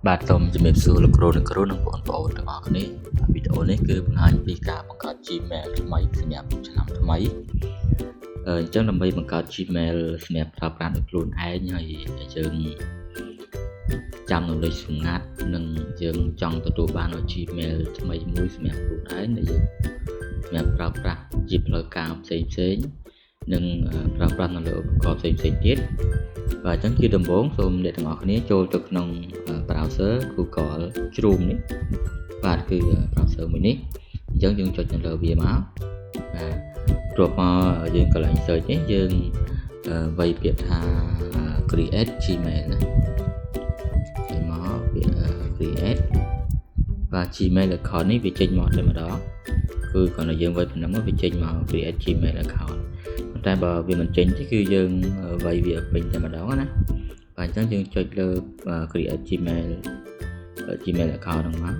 បាទសូមជំរាបសួរលោកគ្រូនិងបងប្អូនទាំងអស់គ្នាវីដេអូនេះគឺបង្ហាញពីការបង្កើត Gmail ថ្មីសម្រាប់ឆ្នាំថ្មីអញ្ចឹងដើម្បីបង្កើត Gmail សម្រាប់ប្រើប្រាស់ដោយខ្លួនឯងហើយយើងចាំនៅលេខសម្ងាត់និងយើងចង់ទទួលបាន Gmail ថ្មីមួយសម្រាប់ខ្លួនឯងដែលយើងសម្រាប់ប្រើប្រាស់ជាផ្លូវការផ្សេងនិងប្រើប្រាស់នៅលើឧបករណ៍ផ្សេងទៀតបាទអញ្ចឹងជាដំបូងសូមអ្នកទាំងអស់គ្នាចូលទៅក្នុង browser Google Chrome នេះបាទគឺ browser មួយនេះអញ្ចឹងយើងចុចនៅលើវាមកបាទគ្រាប់មកយើងកន្លែង search នេះយើងវាយពាក្យថា create Gmail ណាហើយមកពាក្យ create បាទ Gmail account នេះវាចេញមកតែម្ដងគឺគ្រាន់តែយើងវាយប៉ុណ្ណឹងវាចេញមក create Gmail account តែបើវាមិនចេញទេគឺយើងវាយវាពេញតែម្ដងណាបាទអញ្ចឹងយើងចុចលើ create Gmail account ហ្នឹងមក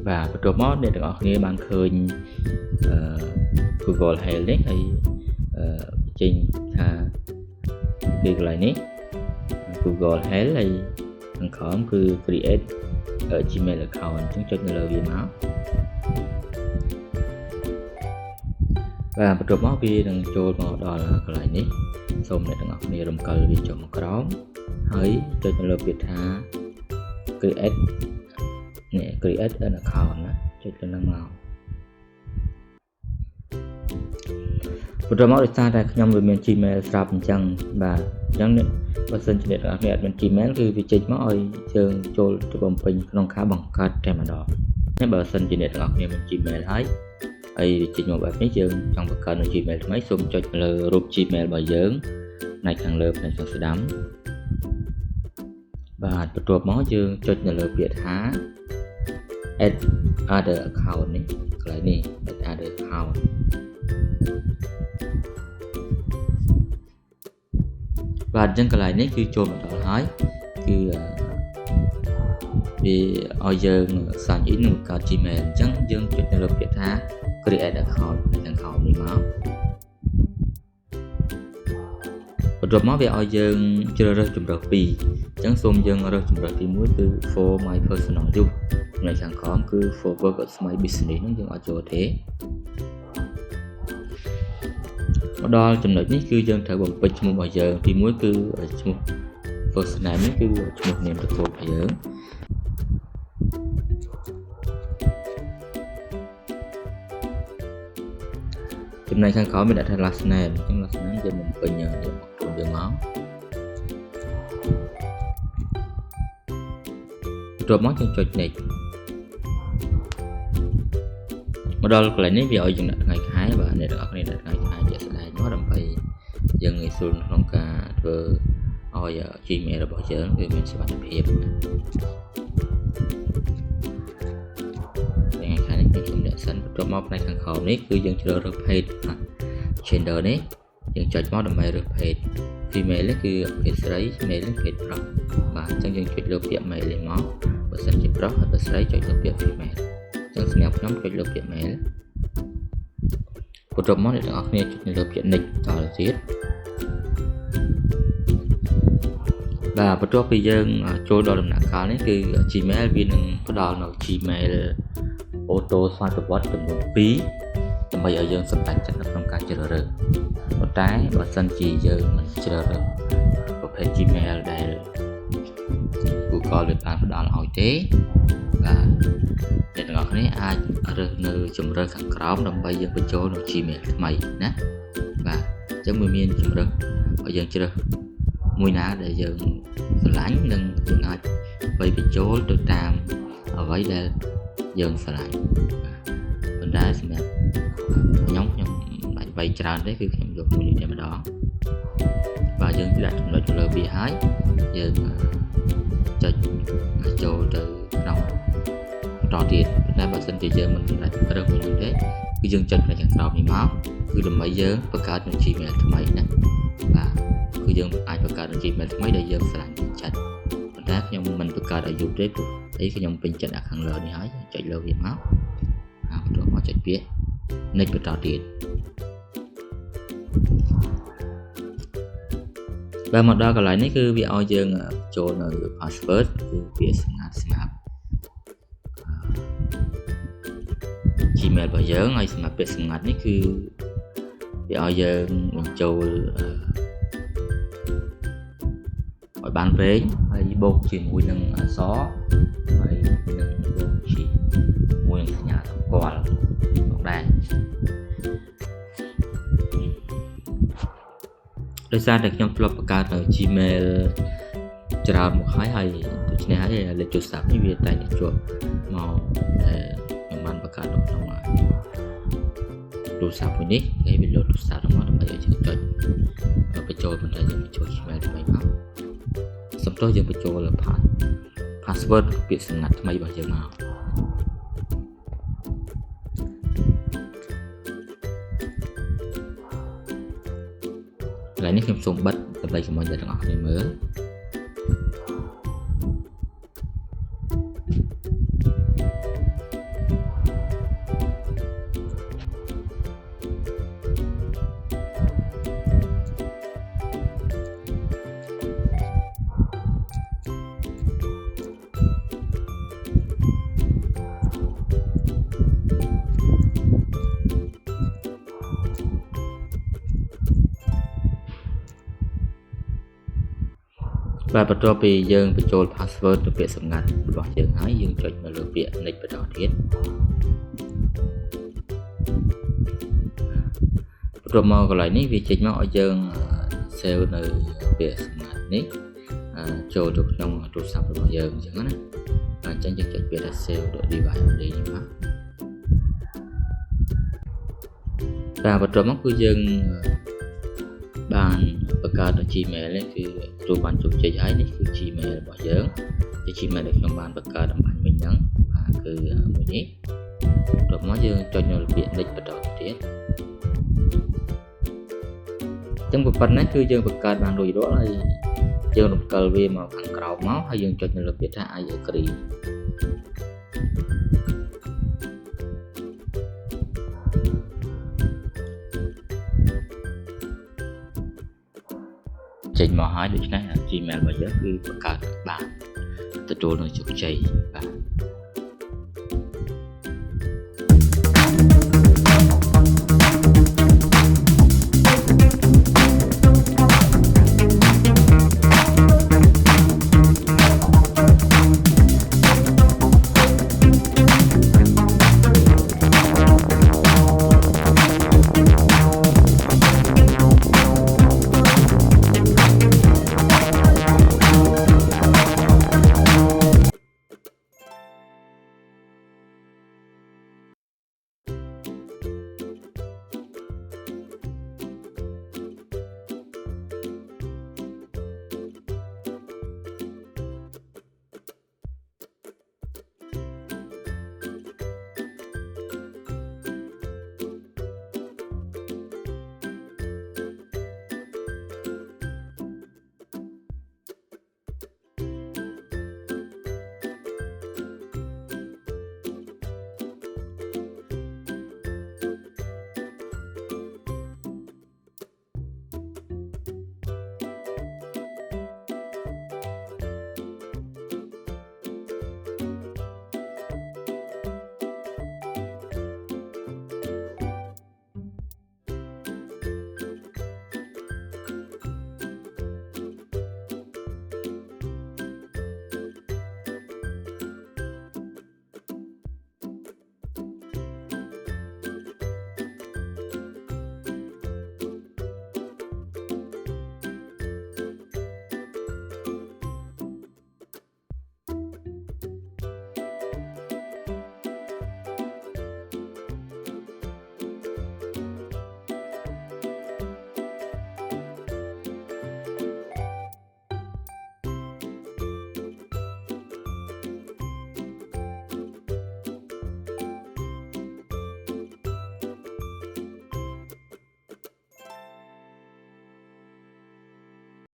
បាទបន្ទាប់មកអ្នកទាំងអស់គ្នាបានឃើញGoogle Help នេះហើយចេញថាពីកន្លែងនេះ Google Help ហើយខាងក្រោមគឺ create Gmail account អញ្ចឹងចុចនៅលើវាមកបាទបន្ទាប់មកវានឹងចូលមកដល់កន្លែងនេះសូមអ្នកទាំងអស់គ្នារំកិលវាចុះមកក្រោមហើយចុចនៅលើពាក្យថា create an account ណាចុចទៅនឹងមកបន្ទាប់មកដោយសារតែខ្ញុំវាមាន Gmail ស្រាប់អញ្ចឹងបាទអញ្ចឹងបើសិនជាអ្នកទាំងអស់គ្នាអត់មាន Gmail គឺវាចេញមកឲ្យយើងចូលទៅបំពេញក្នុងការបង្កើតតែម្ដងតែបើសិនជាអ្នកទាំងអស់គ្នាមាន Gmail ហើយចេញមកបែបនេះយើងចង់បង្កើតនៅ Gmail ថ្មីសូមចុចលើរូប Gmail របស់យើងផ្នែកខាងលើផ្នែកខាងស្ដាំបាទបន្ទាប់មកយើងចុចនៅលើពាក្យថា add other account នេះកន្លែងនេះ add other account បាទអញ្ចឹងកន្លែងនេះគឺចូលមកដល់ហើយគឺវាឲ្យយើង sign in និងបង្កើត Gmail អញ្ចឹងយើងចុចនៅលើពាក្យថា create account ខាងក្រោមនេះមកបន្ទាប់មកវាឲ្យយើងជ្រើសរើសជម្រើស2អញ្ចឹងសូមយើងរើសជម្រើសទី1គឺ for my personal use នៅខាងក្រោមគឺ for work or my business ហ្នឹងយើងអត់ចូលទេមកដល់ចំណុចនេះគឺយើងត្រូវបំពេញឈ្មោះរបស់យើងទី1គឺឈ្មោះ first name នេះគឺឈ្មោះនាមត្រកូលរបស់យើងចំណែកខាងក្រោមមានដាក់ថា last name អញ្ចឹង last name យើងបំពេញយើងខ្លួនយើងមកបន្ទាប់មកយើងចុច next មកដល់កន្លែងនេះវាឲ្យយើងដាក់ថ្ងៃខែបាទអ្នកទាំងអស់គ្នាដាក់ថ្ងៃខែជាក់ស្ដែងមកដើម្បីយើងងាយស្រួលក្នុងការធ្វើឲ្យ Gmail របស់យើងវាមានសុវត្ថិភាពថ្ងៃខែនេះខ្ញុំដាក់សិនបន្ទាប់មកផ្នែកខាងក្រោមនេះគឺយើងជ្រើសរើស page gender នេះយើងចុចមកដើម្បីរើស page female នេះគឺភេទស្រី male នេះភេទប្រុសបាទអញ្ចឹងយើងចុចលើពាក្យ male នេះមកបើសិនជាប្រុសហើយបើស្រីចុចលើពាក្យ female អញ្ចឹងសម្រាប់ខ្ញុំចុចលើពាក្យ male បន្ទាប់មកអ្នកទាំងអស់គ្នាចុចលើពាក្យ next តទៅទៀតបាទបន្ទាប់ពីយើងចូលដល់ដំណាក់កាលនេះគឺ Gmail វានឹងផ្ដល់នៅ Gmail auto ស្វ័យប្រវត្តិចំនួន2ដើម្បីឲ្យយើងសម្រេចចិត្តនៅក្នុងការជ្រើសរើសប៉ុន្តែបើសិនជាយើងមិនជ្រើសរើសប្រភេទ Gmail ដែល Google វាបានផ្ដល់ឲ្យទេបាទអ្នកទាំងអស់គ្នាអាចរើសនៅជម្រើសខាងក្រោមដើម្បីយើងបញ្ចូលនៅ Gmail ថ្មីណាបាទអញ្ចឹងវាមានជម្រើសឲ្យយើងជ្រើសមួយណាដែលយើងស្រឡាញ់និងយើងអាចបញ្ចូលទៅតាមអ្វីដែលយើងស្រឡាញ់ប៉ុន្តែសម្រាប់ខ្ញុំបាច់វាយច្រើនទេគឺខ្ញុំយកមួយនេះតែម្ដងបាទយើងដាក់ចំណុចលើវាហើយយើងចុចចូលទៅក្នុងបន្តទៀតប៉ុន្តែបើសិនជាយើងមិនសម្រេចរើសមួយនេះទេគឺយើងចុចផ្នែកខាងក្រោមនេះមកគឺដើម្បីយើងបង្កើតនៅ Gmail ថ្មីណាបាទគឺយើងអាចបង្កើតនៅ Gmail ថ្មីដែលយើងស្រឡាញ់ចិត្តប៉ុន្តែខ្ញុំមិនបង្កើតឲ្យយូរទេព្រោះខ្ញុំពេញចិត្តអាខាងលើនេះហើយចុចលើវាមកបន្ទាប់មកចុចពាក្យ next បន្តទៀតបាទមកដល់កន្លែងនេះគឺវាឲ្យយើង ចូលនៅ password គឺពាក្យសម្ងាត់សម្រាប់ Gmail របស់យើងហើយសម្រាប់ពាក្យសម្ងាត់នេះគឺវាឲ្យយើងបញ្ចូលឲ្យបានវែងហើយបូកជាមួយនឹងអក្សរហើយនឹងបូកជាមួយនឹងសញ្ញាសម្គាល់ផងដែរដោយសារតែខ្ញុំធ្លាប់បង្កើតនៅ Gmail ច្រើនមកហើយដូច្នេះហើយលេខទូរស័ព្ទនេះវាតែជាប់មកខ្ញុំបានបង្កើតនៅក្នុងទូរស័ព្ទមួយនេះហើយវាលោតទូរស័ព្ទមកដើម្បីឲ្យយើងចុចបញ្ចូលបន្តយើងបញ្ចូល Gmail ថ្មីមកសំទោសយើងបញ្ចូល password ពាក្យសម្ងាត់ថ្មីរបស់យើងមកកន្លែងនេះខ្ញុំសូមបិទដើម្បីកុំឲ្យអ្នកទាំងអស់គ្នាមើលបាទបន្ទាប់ពីយើងបញ្ចូល password ទៅពាក្យសម្ងាត់របស់យើងហើយយើងចុចនៅលើពាក្យ next បន្តទៀតបន្ទាប់មកកន្លែងនេះវាចេញមកឲ្យយើង save នៅពាក្យសម្ងាត់នេះចូលទៅក្នុងទូរស័ព្ទរបស់យើងអញ្ចឹងណាអញ្ចឹងយើងចុចពាក្យថា save the device only នេះមកបាទបន្ទាប់មកគឺយើងបានបង្កើតនៅ Gmail នេះគឺទទួលបានជោគជ័យហើយនេះគឺ Gmail របស់យើងជា Gmail ដែលខ្ញុំបានបង្កើតអំបញ្ញមិញហ្នឹងគឺមួយនេះបន្ទាប់មកយើងចុចនៅពាក្យ next បន្តទៀតចឹងប៉ុណ្ណេះគឺយើងបង្កើតបានរួចរាល់ហើយយើងរំកិលវាមកខាងក្រោមមកហើយយើងចុចនៅលើពាក្យថា I agree ចេញមកហើយដូច្នេះ Gmail របស់យើងគឺបង្កើតបានទទួលនៅជោគជ័យបាទ